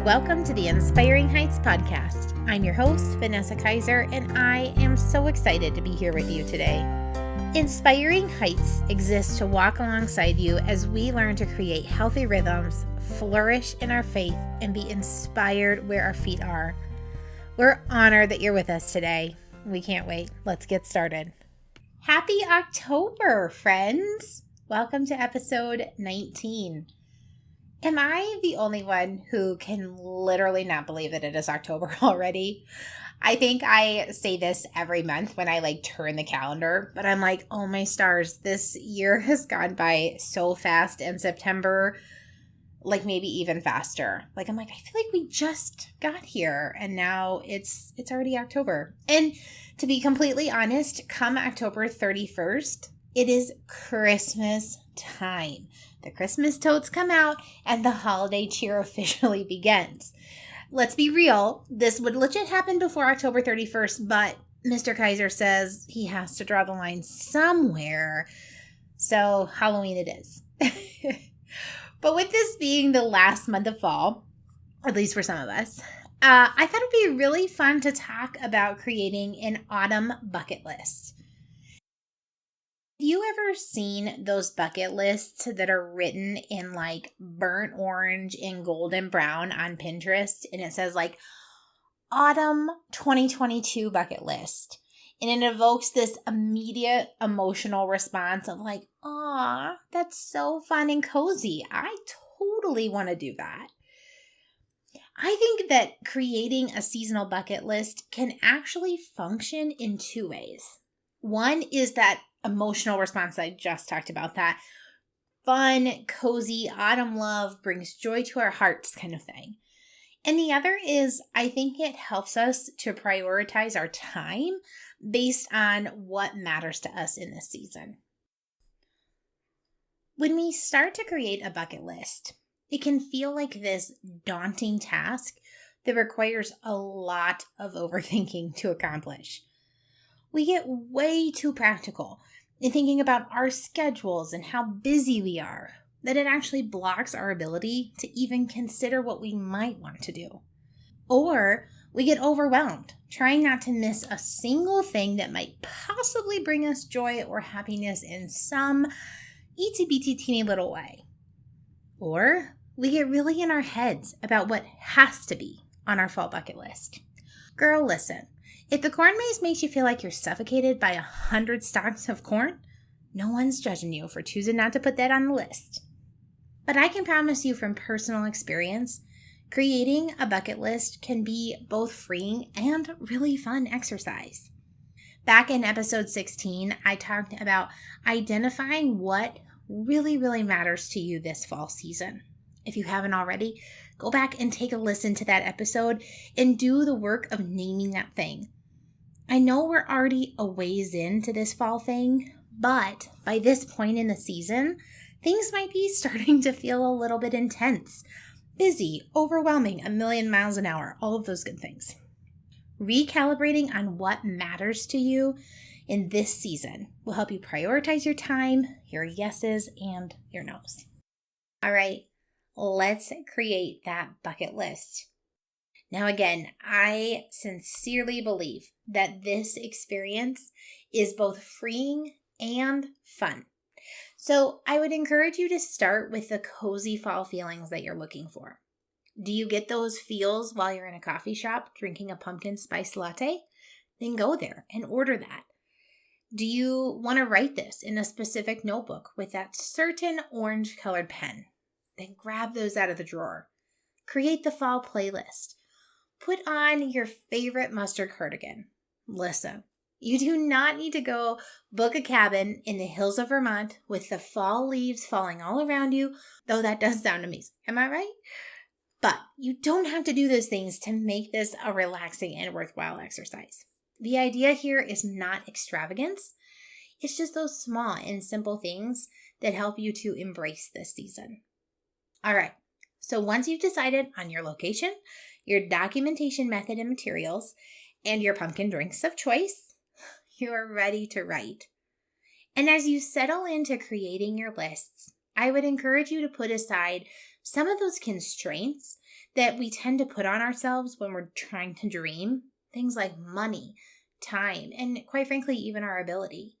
Welcome to the Inspiring Heights podcast. I'm your host, Vanessa Kaiser, and I am so excited to be here with you today. Inspiring Heights exists to walk alongside you as we learn to create healthy rhythms, flourish in our faith, and be inspired where our feet are. We're honored that you're with us today. We can't wait. Let's get started. Happy October, friends! Welcome to episode 19. Am I the only one who can literally not believe that it is October already? I think I say this every month when I turn the calendar, but I'm like, oh my stars, this year has gone by so fast, and September, maybe even faster. I feel like we just got here and now it's already October. And to be completely honest, come October 31st, it is Christmas time. The Christmas totes come out and the holiday cheer officially begins. Let's be real, this would legit happen before October 31st, but Mr. Kaiser says he has to draw the line somewhere. So Halloween it is. But with this being the last month of fall, at least for some of us, I thought it'd be really fun to talk about creating an autumn bucket list. Have you ever seen those bucket lists that are written in burnt orange and golden brown on Pinterest? And it says Autumn 2022 bucket list. And it evokes this immediate emotional response of aw, that's so fun and cozy. I totally want to do that. I think that creating a seasonal bucket list can actually function in two ways. One is that emotional response I just talked about, that fun, cozy, autumn love brings joy to our hearts kind of thing. And the other is I think it helps us to prioritize our time based on what matters to us in this season. When we start to create a bucket list, it can feel like this daunting task that requires a lot of overthinking to accomplish. We get way too practical in thinking about our schedules and how busy we are, that it actually blocks our ability to even consider what we might want to do. Or we get overwhelmed, trying not to miss a single thing that might possibly bring us joy or happiness in some itsy-bitsy teeny little way. Or we get really in our heads about what has to be on our fall bucket list. Girl, listen. If the corn maze makes you feel like you're suffocated by 100 stalks of corn, no one's judging you for choosing not to put that on the list. But I can promise you from personal experience, creating a bucket list can be both freeing and really fun exercise. Back in episode 16, I talked about identifying what really, really matters to you this fall season. If you haven't already, go back and take a listen to that episode and do the work of naming that thing. I know we're already a ways into this fall thing, but by this point in the season, things might be starting to feel a little bit intense, busy, overwhelming, a million miles an hour, all of those good things. Recalibrating on what matters to you in this season will help you prioritize your time, your yeses, and your nos. All right, let's create that bucket list. Now again, I sincerely believe that this experience is both freeing and fun. So I would encourage you to start with the cozy fall feelings that you're looking for. Do you get those feels while you're in a coffee shop drinking a pumpkin spice latte? Then go there and order that. Do you want to write this in a specific notebook with that certain orange colored pen? Then grab those out of the drawer. Create the fall playlist. Put on your favorite mustard cardigan. Listen, you do not need to go book a cabin in the hills of Vermont with the fall leaves falling all around you, though that does sound amazing. Am I right? But you don't have to do those things to make this a relaxing and worthwhile exercise. The idea here is not extravagance. It's just those small and simple things that help you to embrace this season. All right, so once you've decided on your location, your documentation method and materials, and your pumpkin drinks of choice, you are ready to write. And as you settle into creating your lists, I would encourage you to put aside some of those constraints that we tend to put on ourselves when we're trying to dream, things like money, time, and quite frankly, even our ability.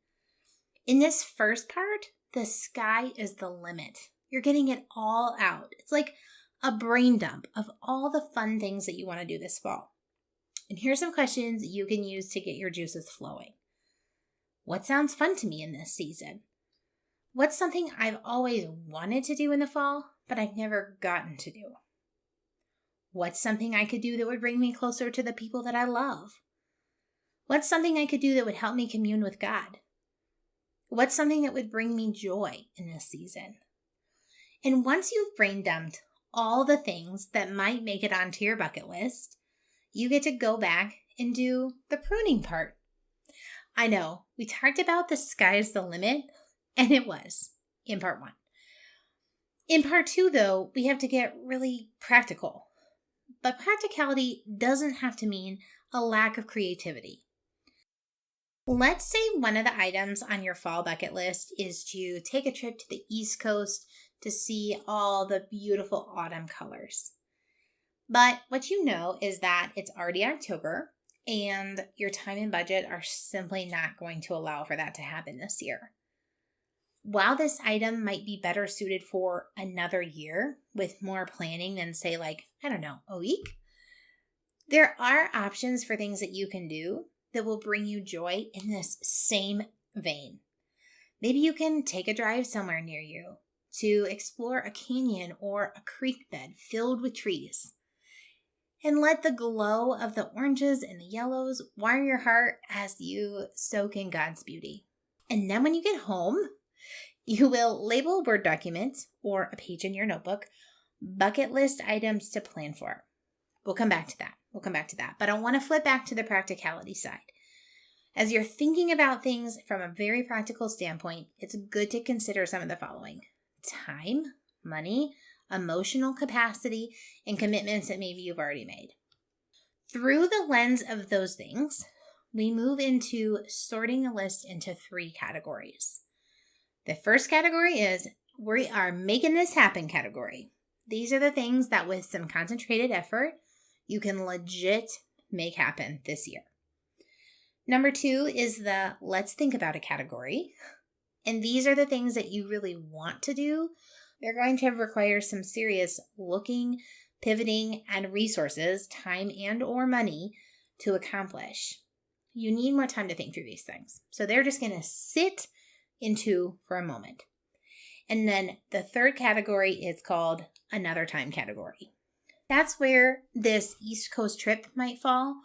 In this first part, the sky is the limit. You're getting it all out. It's like a brain dump of all the fun things that you want to do this fall. And here's some questions you can use to get your juices flowing. What sounds fun to me in this season? What's something I've always wanted to do in the fall, but I've never gotten to do? What's something I could do that would bring me closer to the people that I love? What's something I could do that would help me commune with God? What's something that would bring me joy in this season? And once you've brain dumped all the things that might make it onto your bucket list, you get to go back and do the pruning part. I know, we talked about the sky's the limit, and it was in part 1. In part 2, though, we have to get really practical. But practicality doesn't have to mean a lack of creativity. Let's say one of the items on your fall bucket list is to take a trip to the East Coast to see all the beautiful autumn colors. But what you know is that it's already October and your time and budget are simply not going to allow for that to happen this year. While this item might be better suited for another year with more planning than say a week, there are options for things that you can do that will bring you joy in this same vein. Maybe you can take a drive somewhere near you to explore a canyon or a creek bed filled with trees. And let the glow of the oranges and the yellows wire your heart as you soak in God's beauty. And then when you get home, you will label a Word document or a page in your notebook, bucket list items to plan for. We'll come back to that. But I want to flip back to the practicality side. As you're thinking about things from a very practical standpoint, it's good to consider some of the following: time, money, emotional capacity, and commitments that maybe you've already made. Through the lens of those things, we move into sorting the list into 3 categories. The first category is we are making this happen category. These are the things that with some concentrated effort, you can legit make happen this year. Number 2 is the let's think about a category. And these are the things that you really want to do. They're going to require some serious looking, pivoting, and resources, time and or money to accomplish. You need more time to think through these things. So they're just going to sit into for a moment. And then the third category is called another time category. That's where this East Coast trip might fall,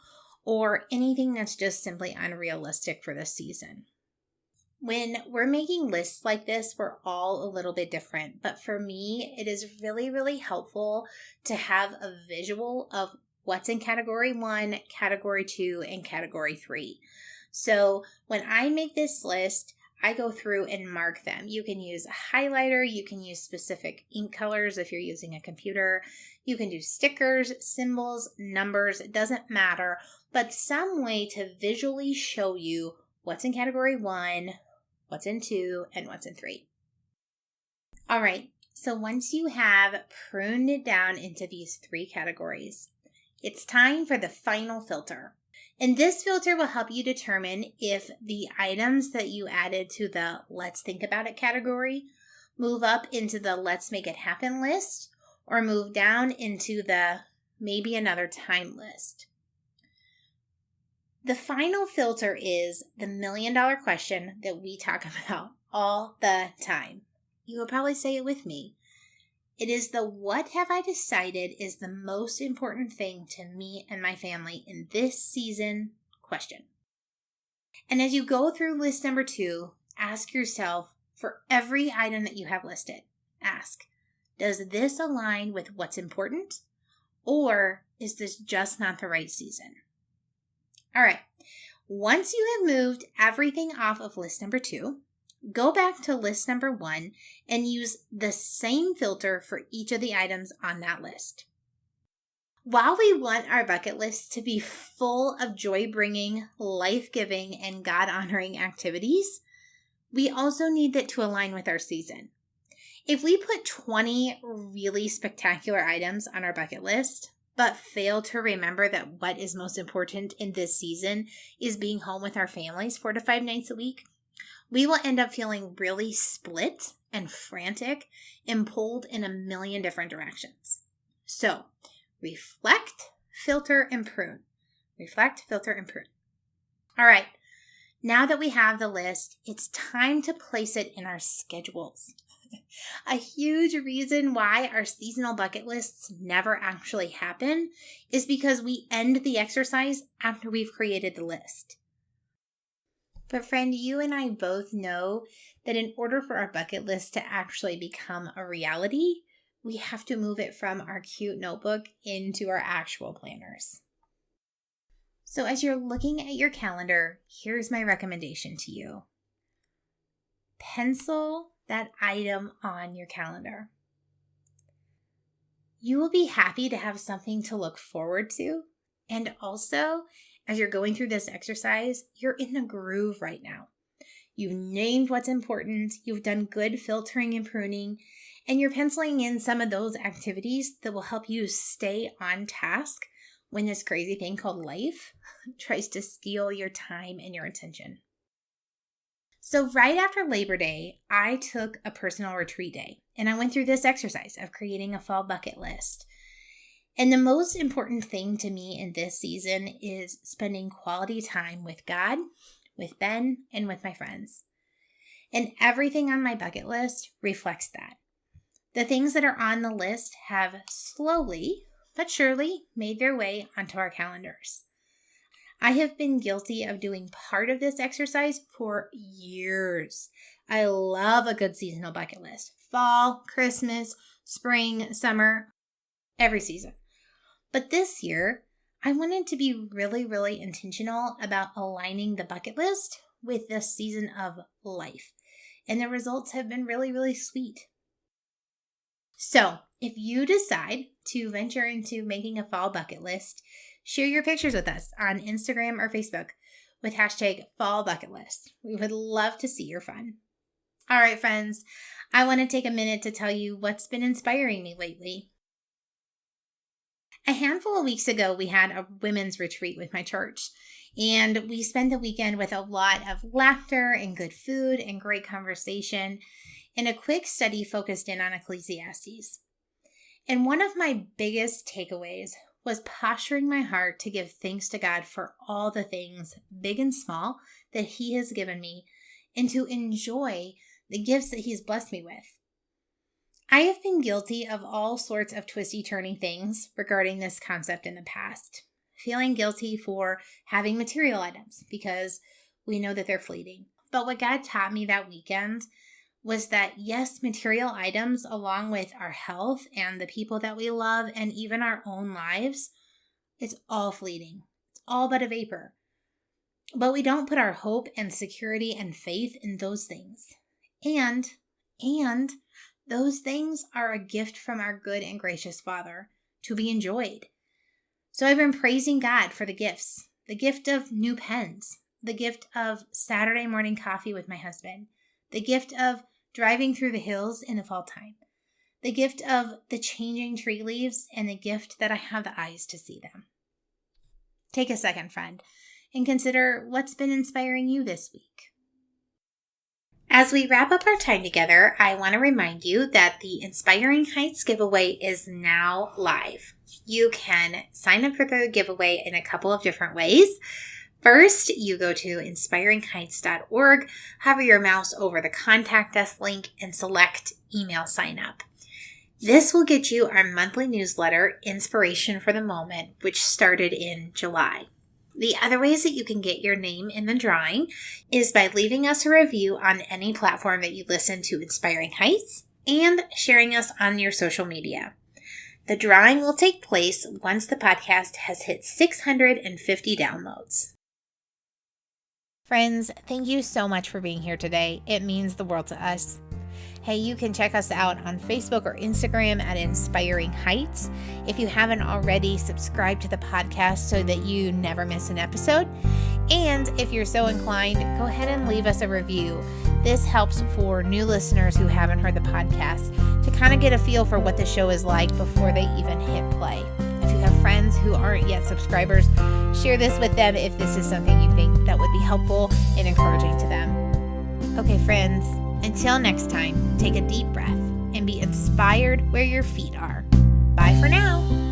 or anything that's just simply unrealistic for this season. When we're making lists like this, we're all a little bit different. But for me, it is really, really helpful to have a visual of what's in category 1, category 2, and category 3. So when I make this list, I go through and mark them. You can use a highlighter. You can use specific ink colors if you're using a computer. You can do stickers, symbols, numbers. It doesn't matter, but some way to visually show you what's in category 1, what's in 2, and what's in 3. All right, so once you have pruned it down into these 3 categories, it's time for the final filter. And this filter will help you determine if the items that you added to the let's think about it category move up into the let's make it happen list or move down into the maybe another time list. The final filter is the $1 million question that we talk about all the time. You will probably say it with me. It is the what have I decided is the most important thing to me and my family in this season question. And as you go through list number 2, ask yourself for every item that you have listed, ask, does this align with what's important, or is this just not the right season? All right, once you have moved everything off of list number 2, go back to list number 1 and use the same filter for each of the items on that list. While we want our bucket list to be full of joy-bringing, life-giving, and God-honoring activities, we also need it to align with our season. If we put 20 really spectacular items on our bucket list, but fail to remember that what is most important in this season is being home with our families 4 to 5 nights a week, we will end up feeling really split and frantic and pulled in a million different directions. So, reflect, filter, and prune. Reflect, filter, and prune. All right, now that we have the list, it's time to place it in our schedules. A huge reason why our seasonal bucket lists never actually happen is because we end the exercise after we've created the list. But friend, you and I both know that in order for our bucket list to actually become a reality, we have to move it from our cute notebook into our actual planners. So as you're looking at your calendar, here's my recommendation to you. Pencil that item on your calendar. You will be happy to have something to look forward to. And also, as you're going through this exercise, you're in the groove right now. You've named what's important, you've done good filtering and pruning, and you're penciling in some of those activities that will help you stay on task when this crazy thing called life tries to steal your time and your attention. So right after Labor Day, I took a personal retreat day, and I went through this exercise of creating a fall bucket list. And the most important thing to me in this season is spending quality time with God, with Ben, and with my friends. And everything on my bucket list reflects that. The things that are on the list have slowly but surely made their way onto our calendars. I have been guilty of doing part of this exercise for years. I love a good seasonal bucket list. Fall, Christmas, spring, summer, every season. But this year, I wanted to be really, really intentional about aligning the bucket list with this season of life. And the results have been really, really sweet. So, if you decide to venture into making a fall bucket list, share your pictures with us on Instagram or Facebook with hashtag fall bucket list. We would love to see your fun. All right, friends, I want to take a minute to tell you what's been inspiring me lately. A handful of weeks ago, we had a women's retreat with my church, and we spent the weekend with a lot of laughter and good food and great conversation, and a quick study focused in on Ecclesiastes. And one of my biggest takeaways was posturing my heart to give thanks to God for all the things, big and small, that He has given me, and to enjoy the gifts that He's blessed me with. I have been guilty of all sorts of twisty-turning things regarding this concept in the past, feeling guilty for having material items because we know that they're fleeting. But what God taught me that weekend was that, yes, material items, along with our health and the people that we love and even our own lives, it's all fleeting. It's all but a vapor. But we don't put our hope and security and faith in those things. And those things are a gift from our good and gracious Father to be enjoyed. So I've been praising God for the gifts, the gift of new pens, the gift of Saturday morning coffee with my husband, the gift of driving through the hills in the fall time, the gift of the changing tree leaves, and the gift that I have the eyes to see them. Take a second, friend, and consider what's been inspiring you this week. As we wrap up our time together, I want to remind you that the Inspiring Heights giveaway is now live. You can sign up for the giveaway in a couple of different ways. First, you go to inspiringheights.org, hover your mouse over the Contact Us link, and select Email Sign Up. This will get you our monthly newsletter, Inspiration for the Moment, which started in July. The other ways that you can get your name in the drawing is by leaving us a review on any platform that you listen to Inspiring Heights and sharing us on your social media. The drawing will take place once the podcast has hit 650 downloads. Friends, thank you so much for being here today. It means the world to us. Hey, you can check us out on Facebook or Instagram at Inspiring Heights. If you haven't already, subscribe to the podcast so that you never miss an episode. And if you're so inclined, go ahead and leave us a review. this helps for new listeners who haven't heard the podcast to kind of get a feel for what the show is like before they even hit play. If you have friends who aren't yet subscribers, share this with them if this is something you think that would be helpful and encouraging to them. Okay, friends, until next time, take a deep breath and be inspired where your feet are. Bye for now.